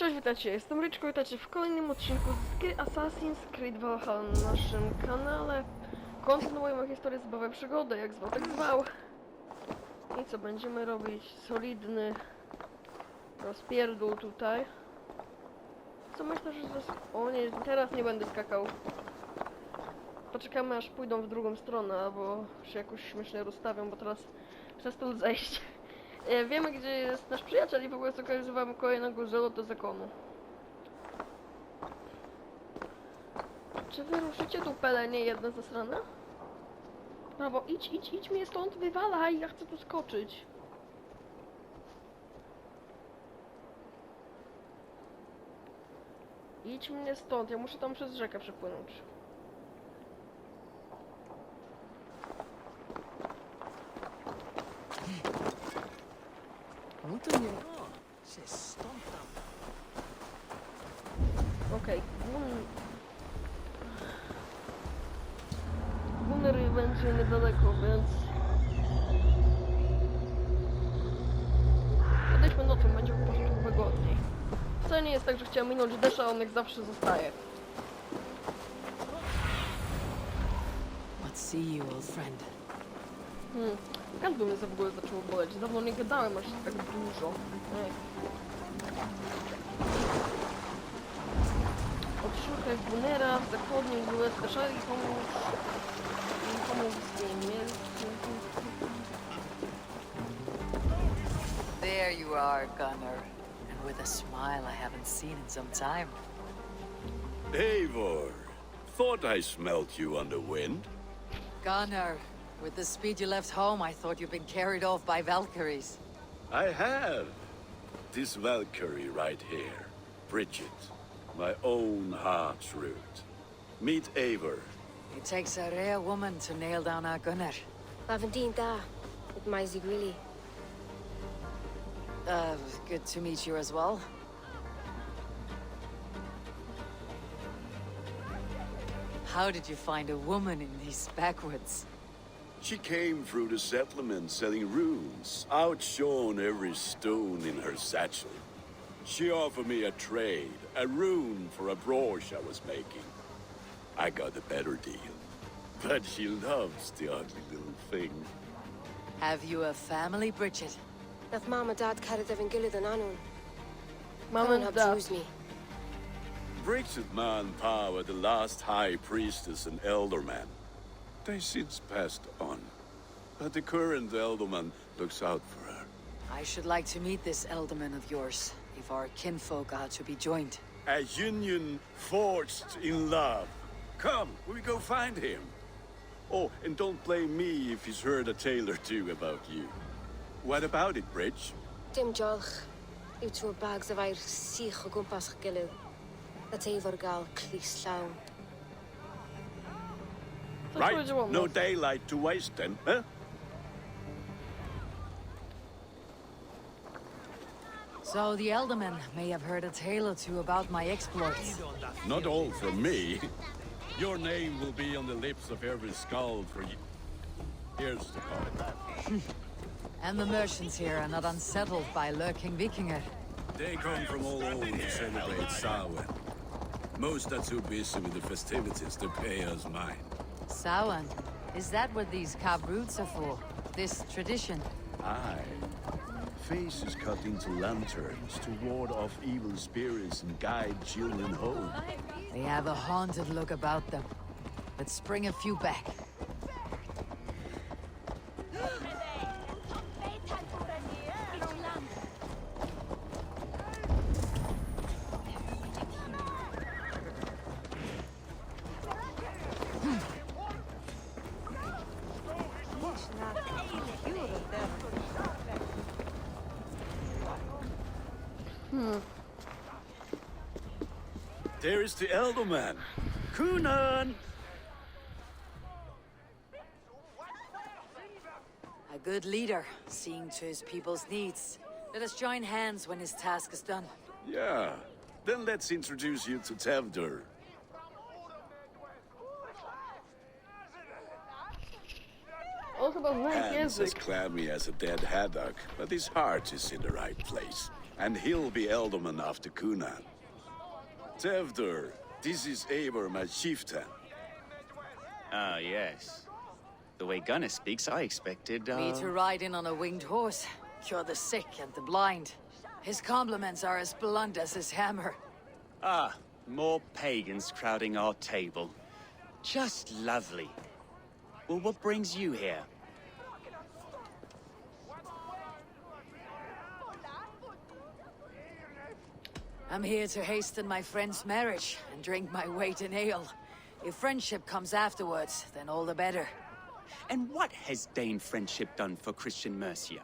Cześć, witajcie, jestem Ryczko, witajcie w kolejnym odcinku z gry Assassin's Creed Valhalla na naszym kanale. Kontynuujemy historię Zabawy Przygody, jak zwał, tak zwał. I co, będziemy robić? Solidny rozpierdół tutaj. Co myślę, że... O nie, teraz nie będę skakał. Poczekamy, aż pójdą w drugą stronę, albo się jakoś śmiesznie rozstawią, bo teraz chcę stąd zejść. Wiemy, gdzie jest nasz przyjaciel i w ogóle zlokalizowałem kolejnego żelu do zakonu. Czy wy ruszycie tu pelenie jedne zasrane? Brawo, idź mnie stąd, wywalaj, ja chcę tu skoczyć. Idź mnie stąd, ja muszę tam przez rzekę przepłynąć. Okej, Gunnery będzie niedaleko, więc... Podejdźmy nocą, będzie po prostu wygodniej. Wcale nie jest tak, że chciałem minąć deszcz, a on jak zawsze zostaje. What see you, old friend? Gardło mnie w ogóle zaczęło boleć. Dawno nie gadałem aż tak dużo. Odszukaj Gunnera w zachodnim z Pierwsza i pomóż z tym. There you are, Gunnar. And with a smile I haven't seen in some time. Eivor, thought I smelt you on the wind. Gunnar, with the speed you left home, I thought you'd been carried off by Valkyries. I have. This Valkyrie right here, Bridget, my own heart's root. Meet Eivor. It takes a rare woman to nail down our Gunnar. Lavendine da, with Maisie Greeley. Good to meet you as well. How did you find a woman in these backwoods? She came through the settlement selling runes, outshone every stone in her satchel. She offered me a trade, a rune for a brooch I was making. I got a better deal. But she loves the ugly little thing. Have you a family, Bridget? Nath Mom and Dad carried them Gilad and Anun. Mom and Dad. Choose me. Bridget Ma and Pa were the last high priestess and elderman. They since passed on. But the current elderman looks out for her. I should like to meet this elderman of yours, if our kinfolk are to be joined. A union forged in love. Come, we go find him. Oh, and don't blame me if he's heard a tale or two about you. What about it, Bridge? Dim Jolch. You two bags of air sich o gwmpas Gilad. That's Eivor gal clis llawn. Right, no daylight to waste then, huh? So the Elderman may have heard a tale or two about my exploits. Not all from me. Your name will be on the lips of every skald for years to come. And the merchants here are not unsettled by lurking Vikinger. They come from all over to celebrate Samhain. Most are too busy with the festivities to pay us mind. Samhain? Is that what these carved roots are for? This tradition? Aye. Faces cut into lanterns to ward off evil spirits and guide children home. They have a haunted look about them. Let's bring a few back. There is the Elderman. Kunan! A good leader, seeing to his people's needs. Let us join hands when his task is done. Yeah. Then let's introduce you to Tevdur. On chyba zna Hands język. as clammy as a dead haddock, but his heart is in the right place. and he'll be ealdorman after Cunan. Tevder, this is Eivor, my chieftain. Ah, yes. The way Gunnar speaks, I expected, Me to ride in on a winged horse, cure the sick and the blind. His compliments are as blunt as his hammer. Ah, more pagans crowding our table. Just lovely. Well, what brings you here? I'm here to hasten my friend's marriage and drink my weight in ale. If friendship comes afterwards, then all the better. And what has Dane friendship done for Christian Mercia?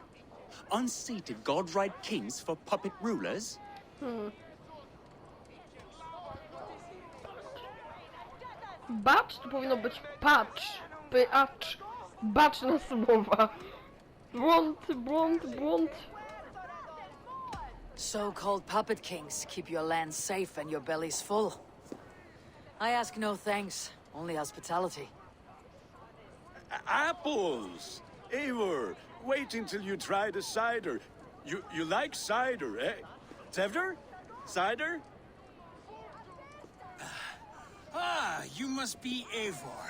Unseated godright kings for puppet rulers? Bacz to powinno być patch. Pyacz. Bacz na słowa. Błąd. So-called puppet kings keep your land safe and your bellies full. I ask no thanks, only hospitality. Apples! Eivor, wait until you try the cider. You like cider, eh? Tevder? Cider? Ah, you must be Eivor.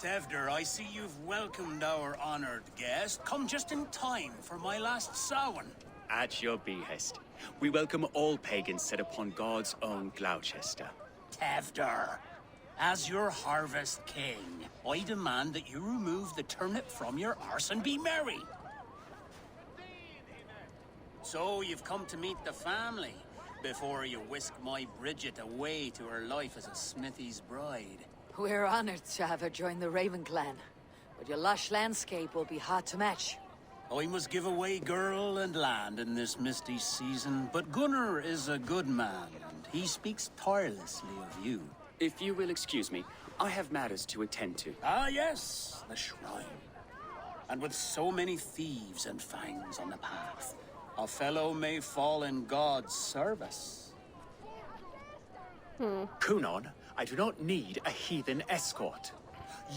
Tevder, I see you've welcomed our honored guest. Come just in time for my last Samhain. At your behest. We welcome all pagans set upon God's own Gloucester. Tevder, as your harvest king, I demand that you remove the turnip from your arse and be merry. So you've come to meet the family before you whisk my Bridget away to her life as a smithy's bride. We're honored to have her join the Raven clan, but your lush landscape will be hard to match. I must give away girl and land in this misty season, but Gunnar is a good man, and he speaks tirelessly of you. If you will excuse me, I have matters to attend to. Ah, yes, the shrine. And with so many thieves and fangs on the path, a fellow may fall in God's service. Cunon, I do not need a heathen escort.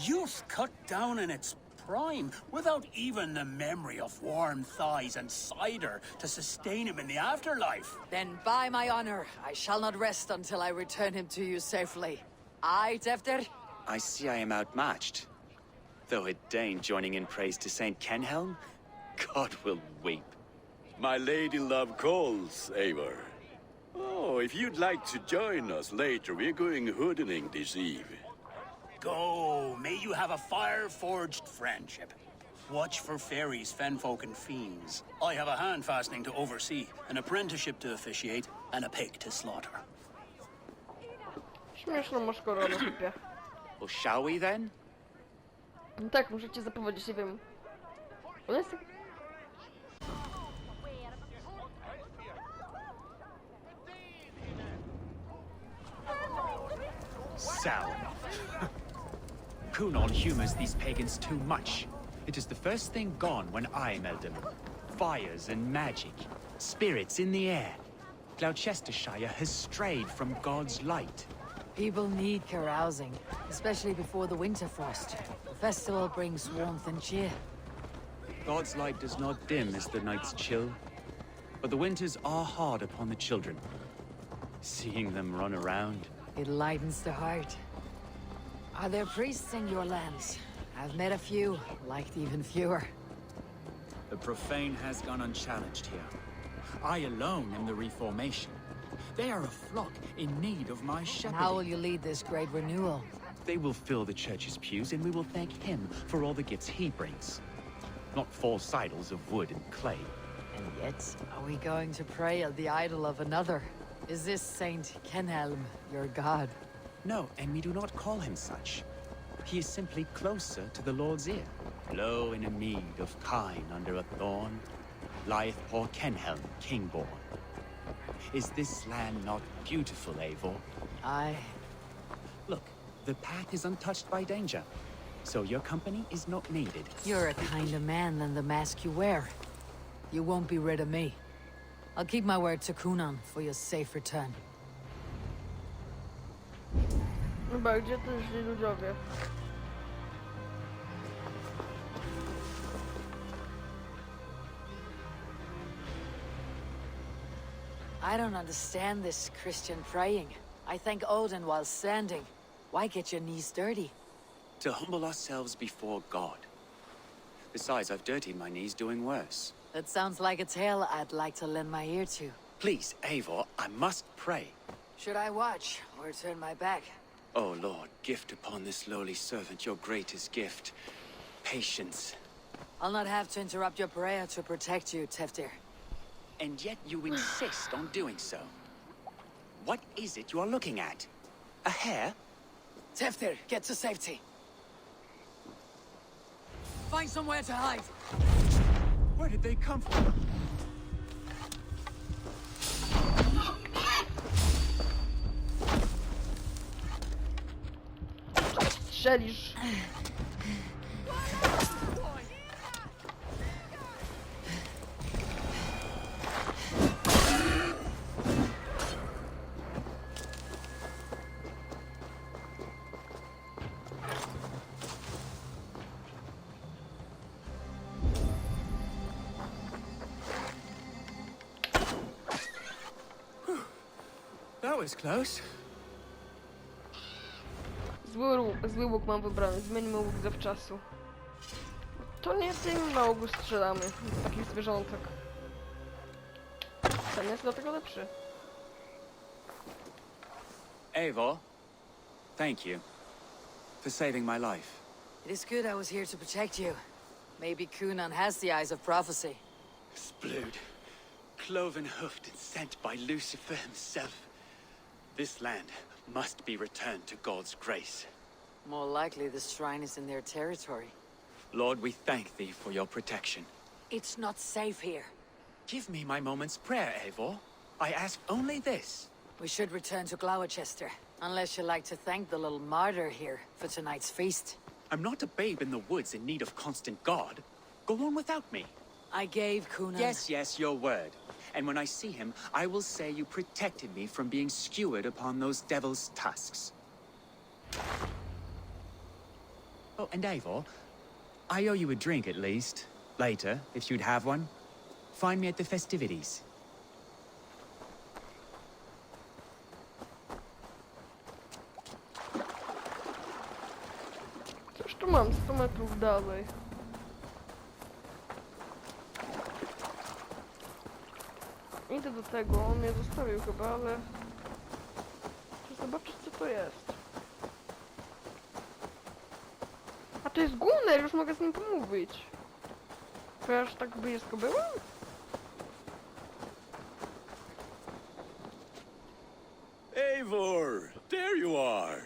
Youth cut down in its prime, without even the memory of warm thighs and cider to sustain him in the afterlife. Then by my honor, I shall not rest until I return him to you safely. Aye, Tevder? I see I am outmatched. Though a Dane joining in praise to Saint Kenhelm, God will weep. My lady love calls, Eivor. Oh, if you'd like to join us later, we're going hoodening this eve. Go, may you have a fire-forged friendship. Watch for fairies, fenfolk, and fiends. I have a hand fastening to oversee, an apprenticeship to officiate, and a pig to slaughter. Śmieszną masz koronę, typie. Well, shall we then? No tak, możecie zapowiedzieć, nie wiem. On jest... Sour. Cunon humors these pagans too much. It is the first thing gone when I meld them. Fires and magic, spirits in the air. Gloucestershire has strayed from God's light. People need carousing, especially before the winter frost. The festival brings warmth and cheer. God's light does not dim as the nights chill, but the winters are hard upon the children. Seeing them run around. It lightens the heart. Are there priests in your lands? I've met a few, liked even fewer. The profane has gone unchallenged here. I alone am the reformation. They are a flock in need of my And shepherding. how will you lead this great renewal? They will fill the church's pews, and we will thank him for all the gifts he brings. Not false idols of wood and clay. And yet, are we going to pray at the idol of another? Is this Saint Kenhelm your god? No, and we do not call him such. He is simply closer to the Lord's ear. Low in a mead of kine under a thorn, lieth poor Kenhelm, king-born. Is this land not beautiful, Eivor? Aye. Look, the path is untouched by danger, so your company is not needed. You're a kinder man than the mask you wear. You won't be rid of me. I'll keep my word to Cunon for your safe return. Chyba, gdzie też źli ludziowie? I don't understand this Christian praying. I thank Odin while standing. Why get your knees dirty? To humble ourselves before God. Besides, I've dirtied my knees doing worse. That sounds like a tale I'd like to lend my ear to. Please, Eivor, I must pray. Should I watch or turn my back? Oh Lord, gift upon this lowly servant your greatest gift. Patience. I'll not have to interrupt your prayer to protect you, Teftir. And yet you insist on doing so. What is it you are looking at? A hare? Teftir, get to safety. Find somewhere to hide. Where did they come from? Strzelisz. That was close. Zły łuk mam wybrany, zmieńmy łuk zawczasu. To nie tym na ogół strzelamy, z takich zwierzątek. Ten jest dlatego lepszy. Eivor, thank you for saving my life. It is good I was here to protect you. Maybe Kunan has the eyes of prophecy. Splood, cloven-hoofed and sent by Lucifer himself. This land must be returned to God's grace. More likely the shrine is in their territory. Lord, we thank thee for your protection. It's not safe here. Give me my moment's prayer, Eivor. I ask only this. We should return to Gloucester, unless you like to thank the little martyr here for tonight's feast. I'm not a babe in the woods in need of constant guard. Go on without me. I gave Kunan... Yes, your word. And when I see him, I will say you protected me from being skewered upon those devil's tusks. Oh, and Eivor, I owe you a drink at least. Later, if you'd have one. Find me at the festivities. Coś tu mam 100 metrów dalej. Idę do tego, on mnie zostawił chyba, ale... Chcę zobaczyć co to jest. A to jest Gunner, już mogę z nim pomówić. To ja aż tak blisko byłem? Eivor, there you are.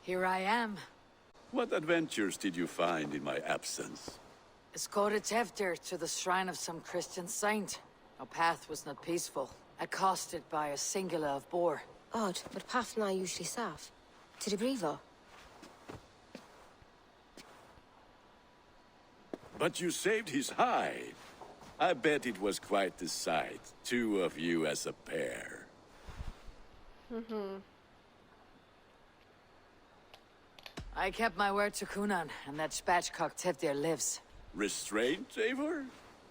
Here I am. What adventures did you find in my absence? Escorted Teftir to the shrine of some Christian saint. Our path was not peaceful. Accosted by a singular of boar. Odd, but path na usually saff. To the brifo. But you saved his hide. I bet it was quite the sight, two of you as a pair. I kept my word to Kunan, and that spatchcock Teftir lives. Restraint, Eivor?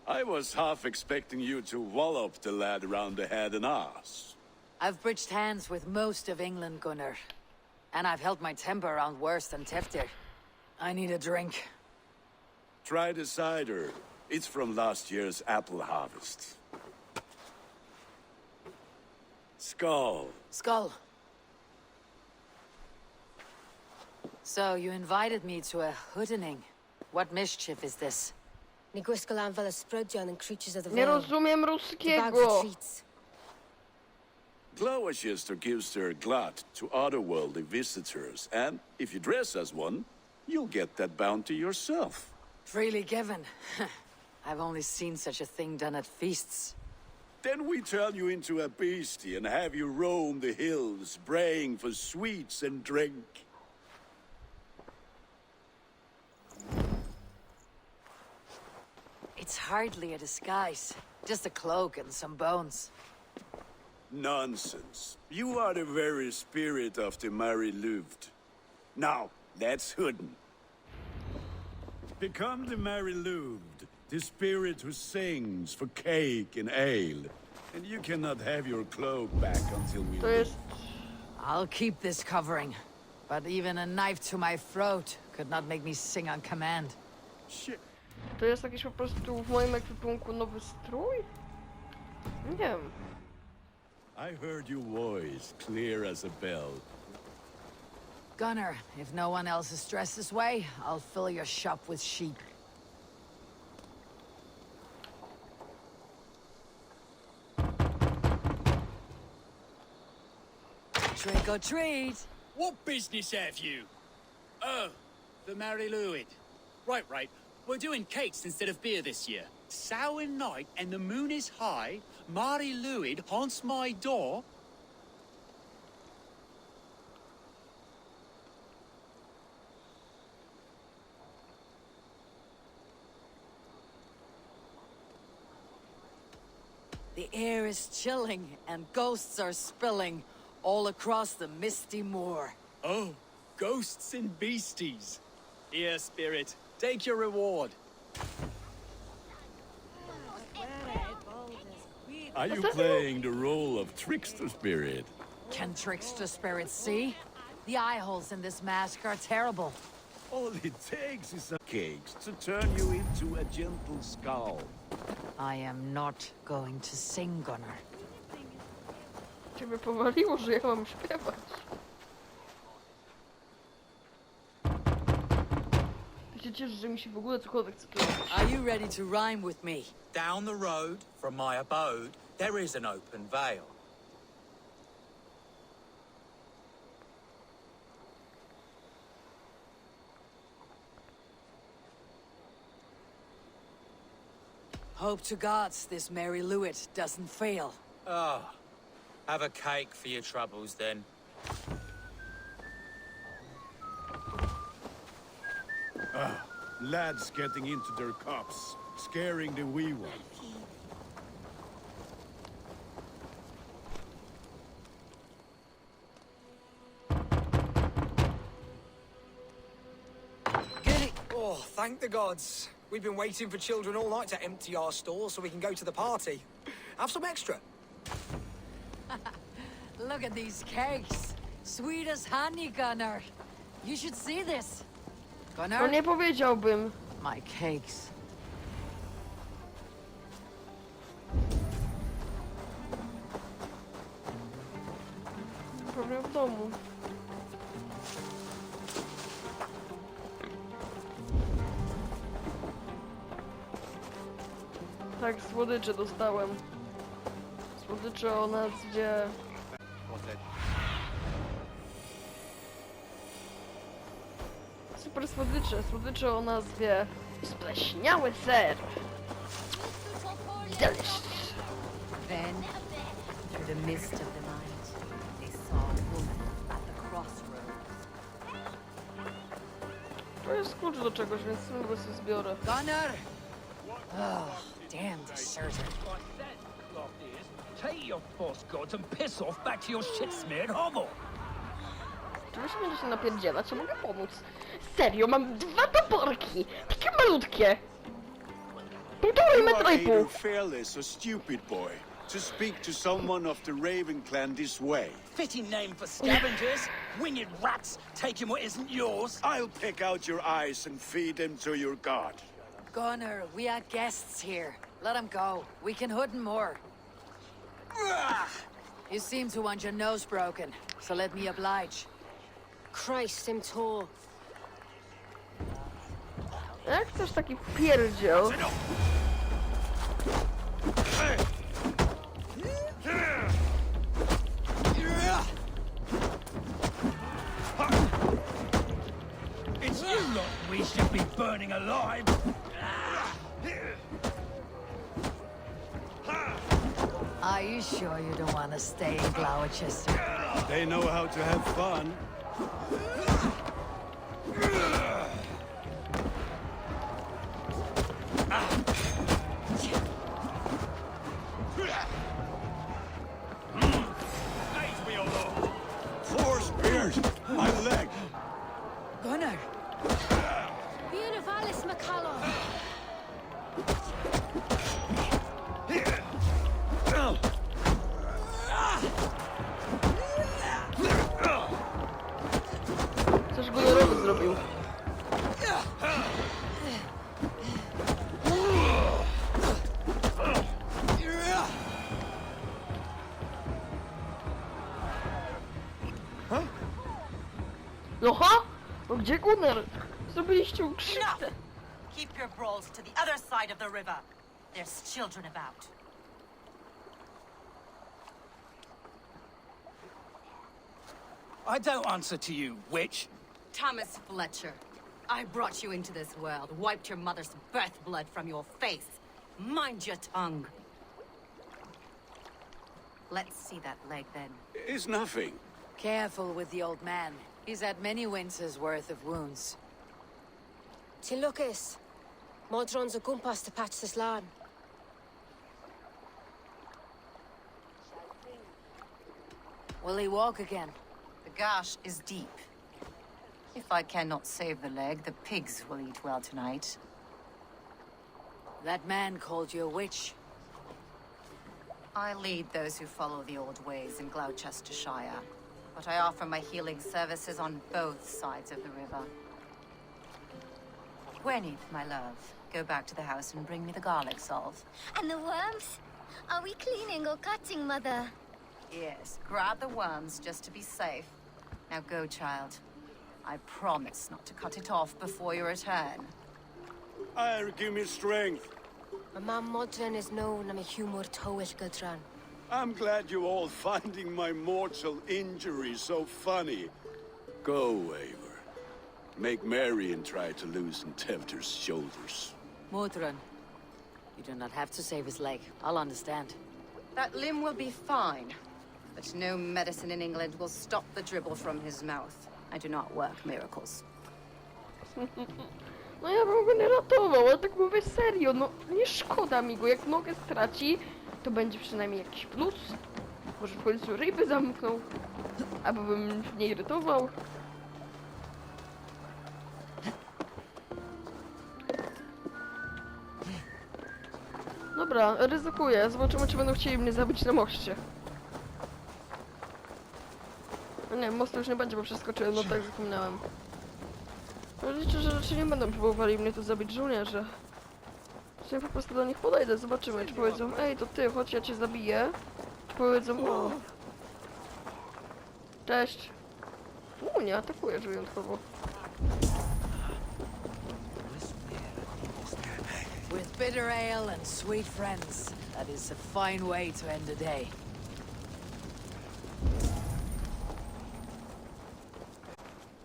I was half expecting you to wallop the lad around the head and ass. I've bridged hands with most of England, Gunnar. And I've held my temper around worse than Teftir. I need a drink. Try the cider. It's from last year's apple harvest. Skull. Skull. So, you invited me to a hoodening. What mischief is this? Ni gwisgo lan fel ysbrydion and creatures of the Nie veil. rozumiem The bag ruskiego. for treats. Gloucester gives their glut to otherworldly visitors, and if you dress as one, you'll get that bounty yourself. Freely given. I've only seen such a thing done at feasts. Then we turn you into a beastie and have you roam the hills, braying for sweets and drink. It's hardly a disguise. Just a cloak and some bones. Nonsense. You are the very spirit of the Mary Louved. Now, that's Hooden. Become the Mary Louved, the spirit who sings for cake and ale. And you cannot have your cloak back until we To leave. jest... I'll keep this covering. But even a knife to my throat could not make me sing on command. Shit. To jest jakiś po prostu w moim ekwipunku nowy strój? Nie wiem. I heard your voice clear as a bell. Gunner, if no one else is dressed this way, I'll fill your shop with sheep. Trick or treat! What business have you? Oh, the Mary Lwyd. Right. We're doing cakes instead of beer this year. Sour night and the moon is high. Mary Lwyd haunts my door. The air is chilling and ghosts are spilling all across the misty moor. Oh, ghosts and beasties. Here, spirit, take your reward. Are you playing the role of trickster spirit? Can trickster spirits see? The eye holes in this mask are terrible. All it takes is a cakes to turn you into a gentle skull. I am not going to sing, Gunner. Ciebie powaliło, że ja mam śpiewać. Ja się cieszę, że mi się w ogóle cokolwiek chce powiedzieć. Are you ready to rhyme with me? Down the road from my abode, there is an open vale. Hope to gods this Mary Lwyd doesn't fail. Ah, have a cake for your troubles then. Lads getting into their cups, scaring the wee ones. Get it! Oh, thank the gods. We've been waiting for children all night to empty our stores so we can go to the party. Have some extra. Look at these cakes. Sweet as honey, Gunner. You should see this. No Gunner, nie powiedziałbym. my cakes. Pewnie w domu. Tak, słodycze dostałem. Słodycze o nazwie... Super słodycze, słodycze o nazwie... Spleśniały ser. Delicious. Then, through the mist of the night, they saw a woman at the crossroads. To jest klucz do czegoś, więc go sobie zbiorę. Gunner! Oh, damn deserter. Take your false gods and piss off back to your shit-smeared hovel. Czy wy się będziecie napierdzielać? Ja mogę pomóc. Serio, mam 2 toporki. Takie malutkie. 1,5 You metra are i pół. either fearless or stupid, boy, to speak to someone of the Raven clan this way. Fitting name for scavengers. Winged rats taking what isn't yours. I'll pick out your eyes and feed them to your god. Gunner, we are guests here. Let him go. We can hood him more. You seem to want your nose broken, so let me oblige. Christ, I'm tall. Jak chcesz taki pierdziel? It's you lot we should be burning alive. Are you sure you don't want to stay in Gloucester? They know how to have fun. Four spears! My leg! Gunner! Beautivalis McCallum. Aha! No gdzie Gunnar? Zrobiliście mu krzywdę. Keep your brawls to the other side of the river. There's children about. I don't answer to you, witch. Thomas Fletcher, I brought you into this world, wiped your mother's birth blood from your face. Mind your tongue. Let's see that leg then. It's nothing. Careful with the old man. He's had many winters' worth of wounds. Till Lucas. Modron's a gumpas to patch this lawn. Will he walk again? The gash is deep. If I cannot save the leg, the pigs will eat well tonight. That man called you a witch. I lead those who follow the old ways in Gloucestershire, but I offer my healing services on both sides of the river. Gwyneth, my love, go back to the house and bring me the garlic salve. And the worms? Are we cleaning or cutting, Mother? Yes, grab the worms just to be safe. Now go, child. I promise not to cut it off before your return. Give me strength. My mam Modron is known I'm a humor toish Gudran. I'm glad you're all finding my mortal injury so funny. Go, Eivor. Make merry and try to loosen Tevder's shoulders. Modron, you do not have to save his leg. I'll understand. That limb will be fine, but no medicine in England will stop the dribble from his mouth. I do not work miracles. No ja bym go nie ratował, ale tak mówię serio, no nie szkoda mi go, jak nogę straci, to będzie przynajmniej jakiś plus. Może w końcu ryby zamknął, albo bym nie irytował. Dobra, ryzykuję, zobaczymy czy będą chcieli mnie zabić na moście. No nie, mostu już nie będzie, bo przeskoczyłem, no tak zapomniałem. No liczę, że raczej nie będą próbowali mnie tu zabić żołnierze. Czy ja po prostu do nich podejdę, zobaczymy, czy powiedzą, ej, to ty, chodź, ja cię zabiję. Czy powiedzą, o. Cześć. Nie atakujesz wyjątkowo. With bitter ale and sweet friends, that is a fine way to end a day.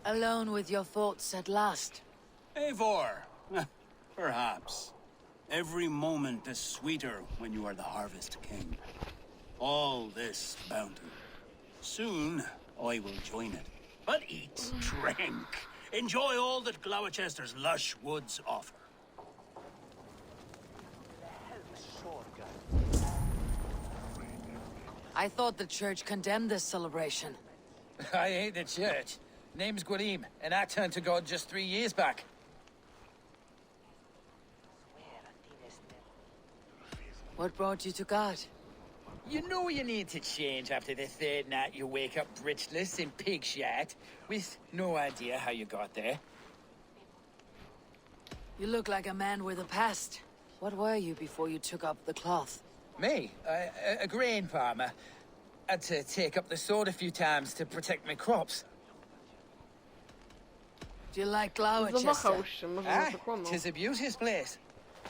Alone with your thoughts at last. Eivor, perhaps. Every moment is sweeter when you are the Harvest King. All this bounty. Soon, I will join it. But eat, drink, enjoy all that Gloucester's lush woods offer. I thought the church condemned this celebration. I hate the church. Name's Gwarim, and I turned to God just 3 years back. What brought you to God? You know you need to change after the third night you wake up britchless in pig shat, with no idea how you got there. You look like a man with a past. What were you before you took up the cloth? Me? A grain farmer. Had to take up the sword a few times to protect my crops. Do you like Gloucester? Zawahał się, może Ah, zakłamał. 'tis a beauteous place.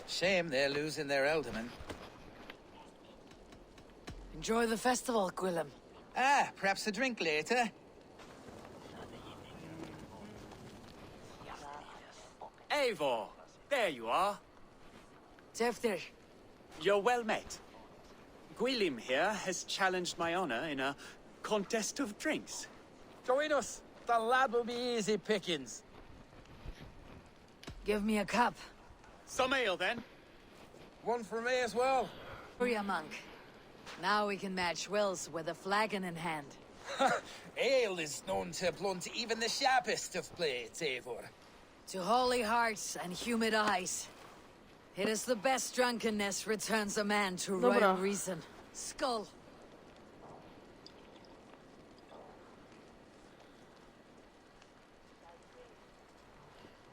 Shame they're losing their alderman. Enjoy the festival, Gwilym. Ah, perhaps a drink later. Eivor, there you are. Teftir, You're well met. Gwilym here has challenged my honor in a contest of drinks. Join us. The lad will be easy pickings. give me a cup. Some ale, then. One for me as well. Hurry, monk. Now we can match wills with a flagon in hand. Ale is known to blunt even the sharpest of blades, Eivor. To holy hearts and humid eyes. It is the best drunkenness returns a man to Dobra. royal reason. Skull.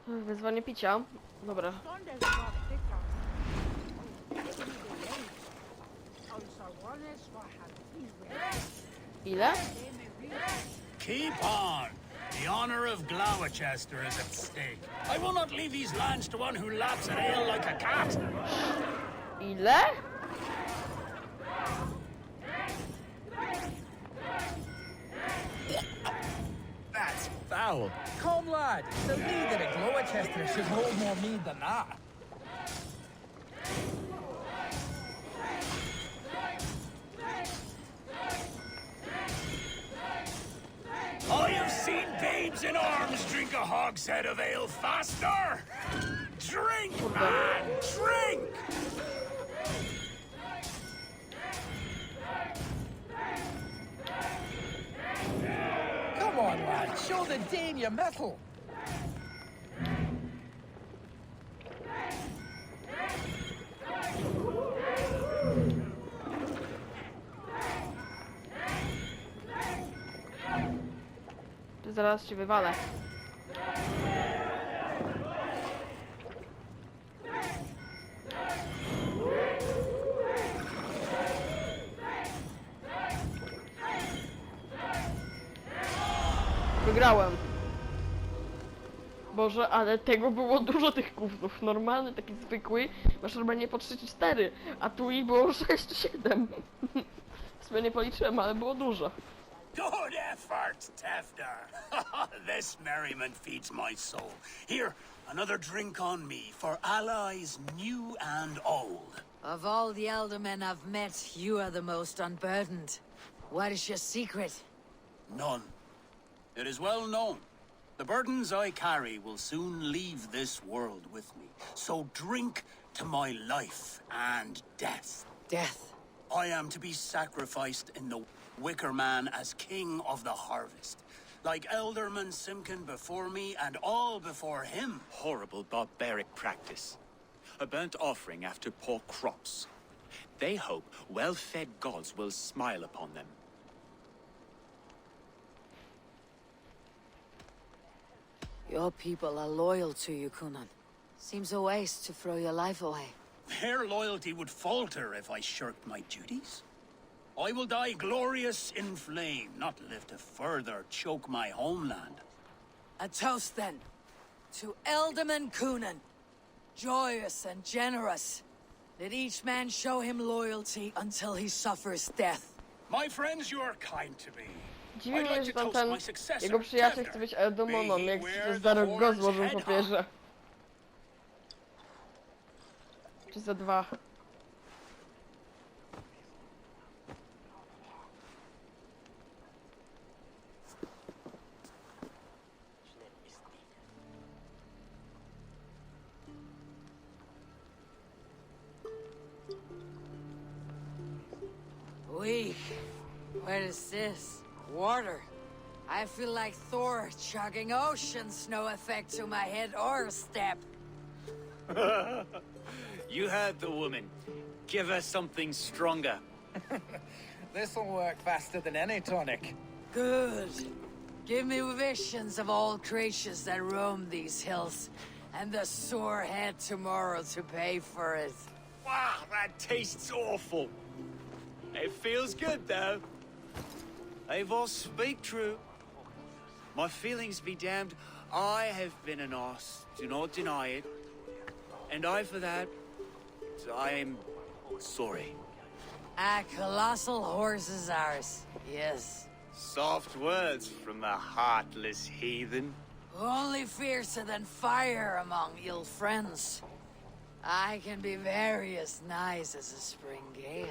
Wyzwanie picia. Dobra. Ile? Keep on. The honor of Gloucester is at stake. I will not leave these lands to one who laps at ale like a cat. Ile? That's foul. Come, lad. The leader of Gloucester should hold more mead than that. I have seen babes in arms drink a hogshead of ale faster. Drink, man, drink! Come on, lad. Show the Dane your mettle. Zaraz cię wywalę. Wygrałem. Boże, ale tego było dużo, tych gównów. Normalny, taki zwykły, masz normalnie po 3-4, a tu ich było 6-7. W sumie nie policzyłem, ale było dużo. Good effort, Tefter. This merriment feeds my soul. Here, another drink on me for allies new and old. Of all the elder men I've met, you are the most unburdened. What is your secret? None. It is well known. The burdens I carry will soon leave this world with me. So drink to my life and death. Death. I am to be sacrificed in the Wicker Man as king of the harvest. Like Elderman Simkin before me and all before him. Horrible barbaric practice. A burnt offering after poor crops. They hope well-fed gods will smile upon them. Your people are loyal to you, Kunan. Seems a waste to throw your life away. Their loyalty would falter if I shirked my duties. I will die glorious in flame, not live to further choke my homeland. A toast, then, to Elderman Kunan. Joyous and generous. Let each man show him loyalty until he suffers death. My friends, you are kind to me. Dziwi I'd mnie, like że to tam toast ten my successor, jego przyjaciel Tefter. chce być Eldomoną, jak Beware się the za rok go horn's złożył head po high. pierze. Czy za 2. Weak. What is this? Water. I feel like Thor chugging oceans. No effect to my head or step. You heard the woman. Give her something stronger. This'll work faster than any tonic. Good. Give me visions of all creatures that roam these hills, and the sore head tomorrow to pay for it. Wow, that tastes awful. It feels good, though. Eivor, speak true. My feelings be damned. I have been an arse, do not deny it. And I, for that, I am sorry. A colossal horse is ours, yes. Soft words from the heartless heathen. Only fiercer than fire among ill friends. I can be very as nice as a spring gale.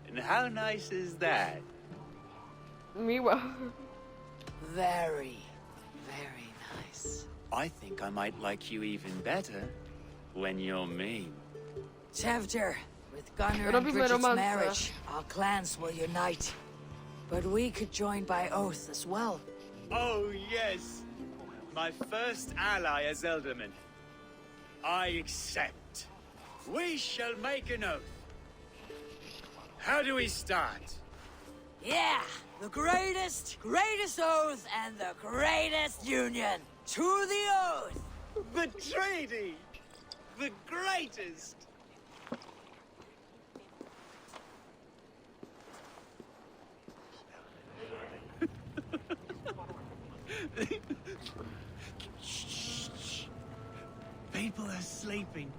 And how nice is that? Miła. Very, very nice. I think I might like you even better when you're mean. Tefter, with Gunnar and Robimy Bridget's romanse. marriage, our clans will unite. But we could join by oath as well. Oh, yes. My first ally as Elderman. I accept. We shall make an oath. How do we start? Yeah, the greatest oath and the greatest union. To the oath! The treaty! The greatest! Shh. People are sleeping.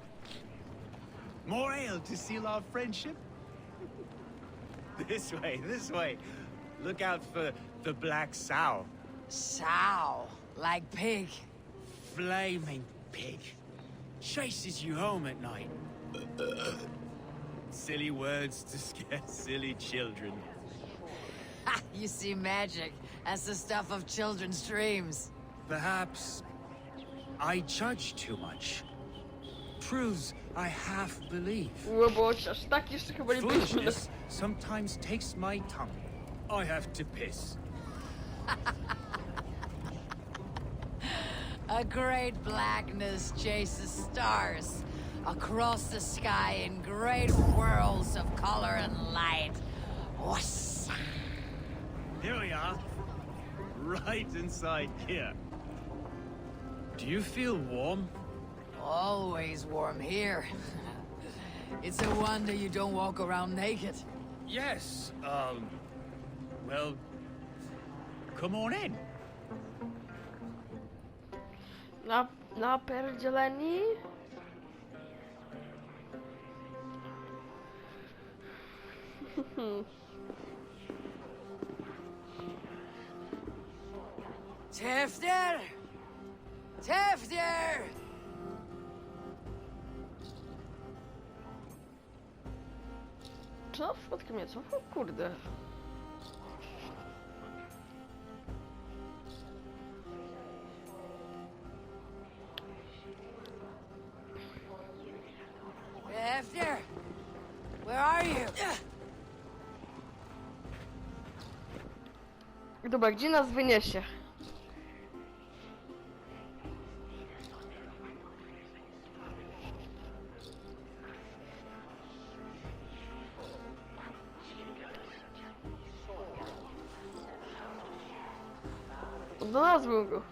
More ale to seal our friendship? This way. Look out for the black sow. Sow. Like pig. Flaming pig. Chases you home at night. Silly words to scare silly children. Ha! You see magic. That's the stuff of children's dreams. Perhaps I judge too much. Truths I half believe. Łoboś, aż tak jeszcze chyba nie byliśmy. Foolishness sometimes takes my tongue. I have to piss. A great blackness chases stars across the sky in great whirls of color and light. Whoosh. Here we are. Right inside here. Do you feel warm? Always warm here. It's a wonder you don't walk around naked. Yes, well, come on in. Napierdzieleni? Tifter! Tifter! Czy on przypadkiem nie cofał? Kurde. Tifter! Where are you? Dobra, gdzie nas wyniesie? Znalazłem go.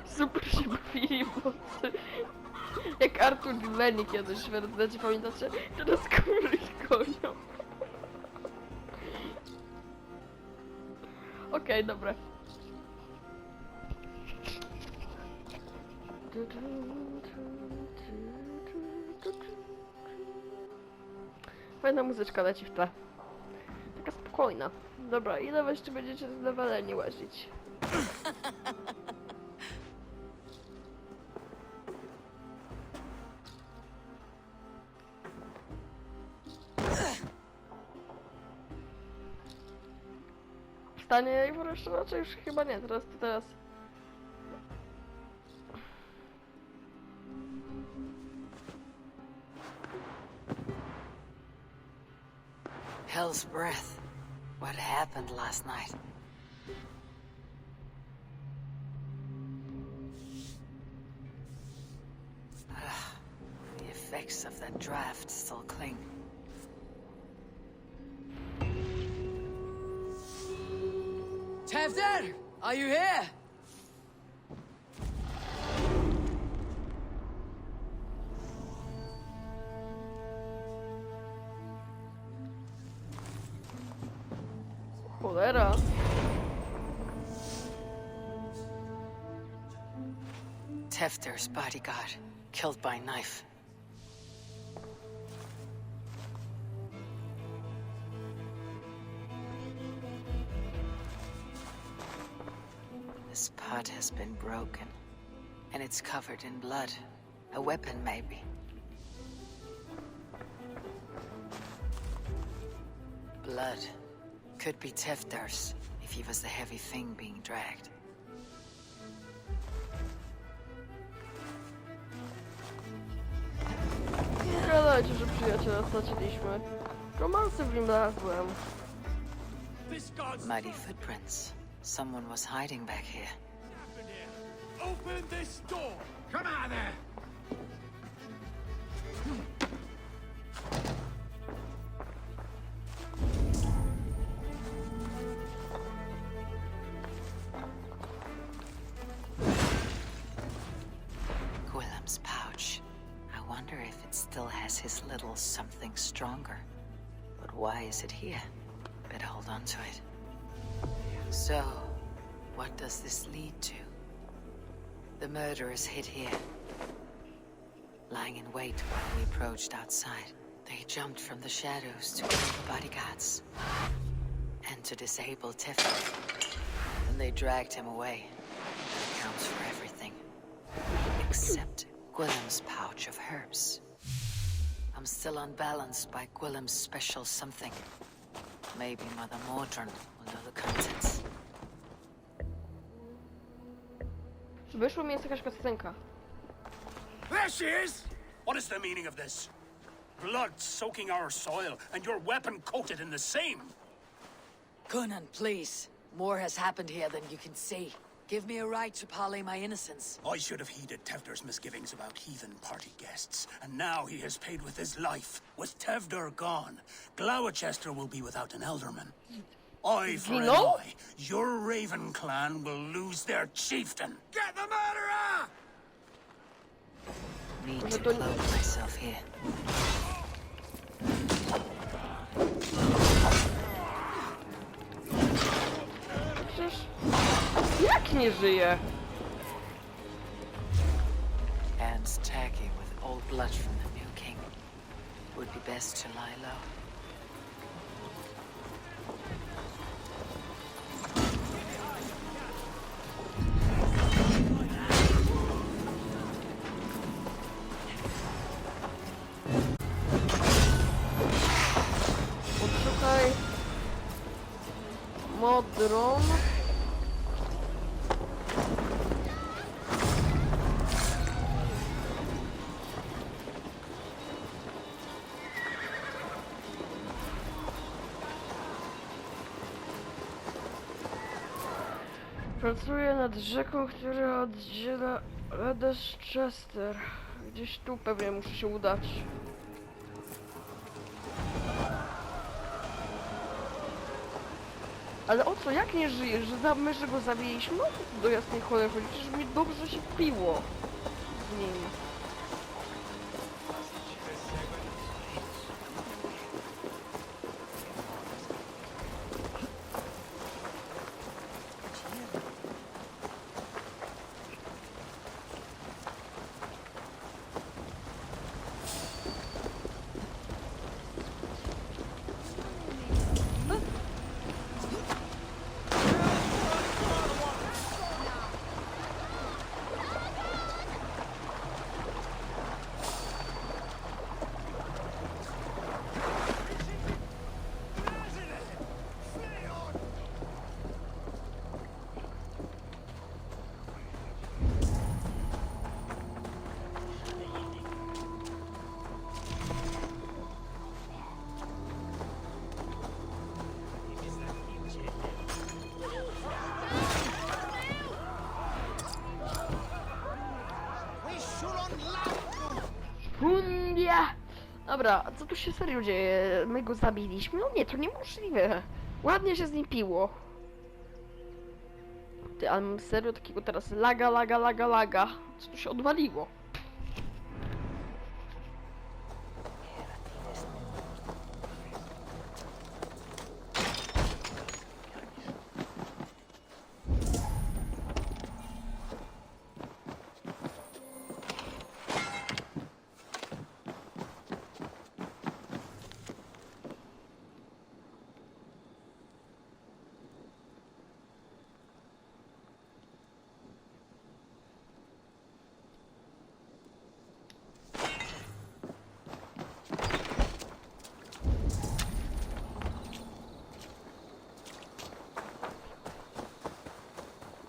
Super się bawili, bo jak Artur i Lenny kiedyś, znacie, pamiętacie? Teraz kury gonią. Okej, dobra. Fajna muzyczka leci w tle. Taka spokojna. Dobra, ile wy jeszcze będziecie z leveleni łazić? Wstanie i jeszcze raczej już chyba nie, teraz. Hell's breath. What happened last night? The effects of that draft still cling. Tefter! Are you here? Cholera. Tefter's bodyguard, killed by knife. This pot has been broken, and it's covered in blood. A weapon, maybe. Blood. Could be Tefter's, if he was the heavy thing being dragged. Nie gadajcie, że przyjaciela straciliśmy. Romansy w nim znalazłem. Muddy footprints. Someone was hiding back here. Open this door! Come out there! Gwillem's pouch. I wonder if it still has his little something stronger. But why is it here? Better hold on to it. So, what does this lead to? The murderers hid here, lying in wait while we approached outside. They jumped from the shadows to kill the bodyguards and to disable Teflon. Then they dragged him away. That accounts for everything. Except Gwillem's pouch of herbs. I'm still unbalanced by Gwillem's special something. Maybe Mother Mordred will know the contents. Wyszło mi jest jakaś cutscenka. There she is! What is the meaning of this? Blood soaking our soil, and your weapon coated in the same! Coonan, please. More has happened here than you can see. Give me a right to parley my innocence. I should have heeded Tevder's misgivings about heathen party guests, and now he has paid with his life. With Tevder gone, Gloucester will be without an alderman. Eye for an eye. Your Raven clan will lose their chieftain. Get the murderer! Need to clothe myself here. Przecież... Jak nie żyje? Hands tacky with old blood from the new king. Would be best to lie low. Odszukaj... Modrą... Pracuję nad rzeką, która oddziela Chester. Gdzieś tu pewnie muszę się udać. Ale o co? Jak nie żyjesz? My, że go zabiliśmy? No to do jasnej cholery chodzi. Przecież mi dobrze się piło z nim. Hundia! Dobra, co tu się serio dzieje? My go zabiliśmy? No nie, to niemożliwe. Ładnie się z nim piło. Ty, ale mam serio takiego teraz laga. Co tu się odwaliło?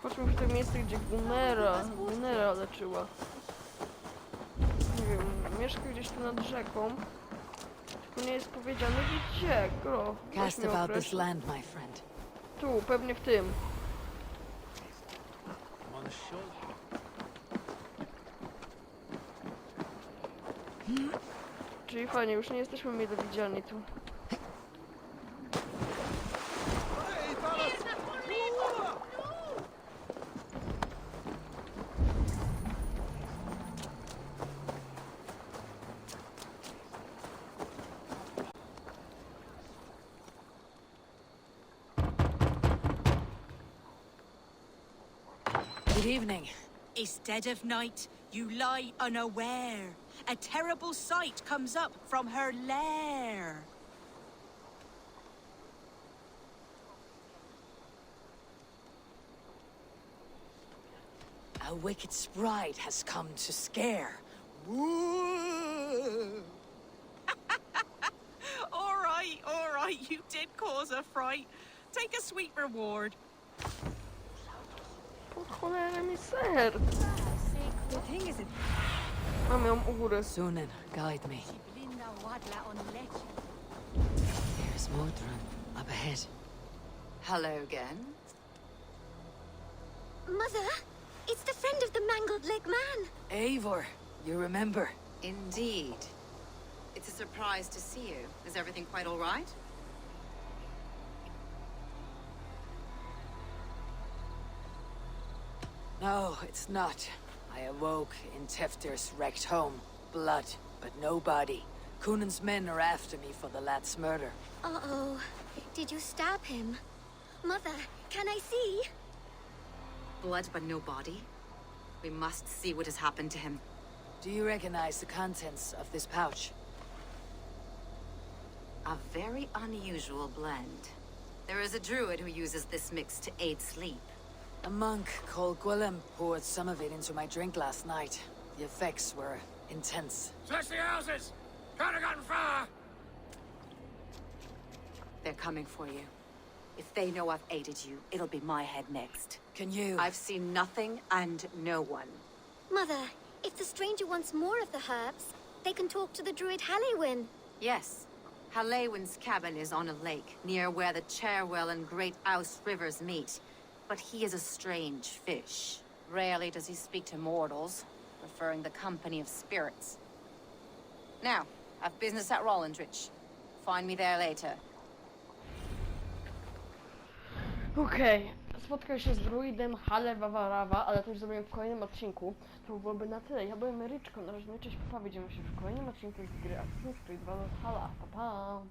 Chodźmy w to miejsce, gdzie Gunera leczyła. Nie wiem, mieszka gdzieś tu nad rzeką. Tylko nie jest powiedziane gdzie, gro. Cast about this land, my friend. Tu, pewnie w tym. Czyli fajnie, już nie jesteśmy mile widziani tu. Good evening. Instead of night, you lie unaware. A terrible sight comes up from her lair. A wicked sprite has come to scare. Woo! All right, you did cause a fright. Take a sweet reward. Po cholerę mi ser. The thing is, Mam ją u góry. Sunan, guide me. There's Modron up ahead. Hello again. Mother, it's the friend of the mangled leg man. Eivor, you remember? Indeed. It's a surprise to see you. Is everything quite all right? No, it's not. I awoke in Teftir's wrecked home. Blood, but no body. Cunan's men are after me for the lad's murder. Uh-oh. Did you stab him? Mother, can I see? Blood but no body? We must see what has happened to him. Do you recognize the contents of this pouch? A very unusual blend. There is a druid who uses this mix to aid sleep. A monk called Gwillem poured some of it into my drink last night. The effects were intense. Search the houses! Can't have gotten far! They're coming for you. If they know I've aided you, it'll be my head next. Can you? I've seen nothing and no one. Mother, if the stranger wants more of the herbs, they can talk to the druid Halewyn. Yes. Halewyn's cabin is on a lake, near where the Cherwell and Great Ouse rivers meet. But he is a strange fish. Rarely does he speak to mortals, preferring the company of spirits. Now, I've business at Rollindrich. Find me there later. Okej, spotkał się z druidem Halewawarawa, ale to już zrobimy w kolejnym odcinku. To byłoby na tyle. Ja byłem Ryczko, na razie cześć, papa, widzimy się w kolejnym odcinku z gry Assassin's Creed Valhalla. Pa, pa!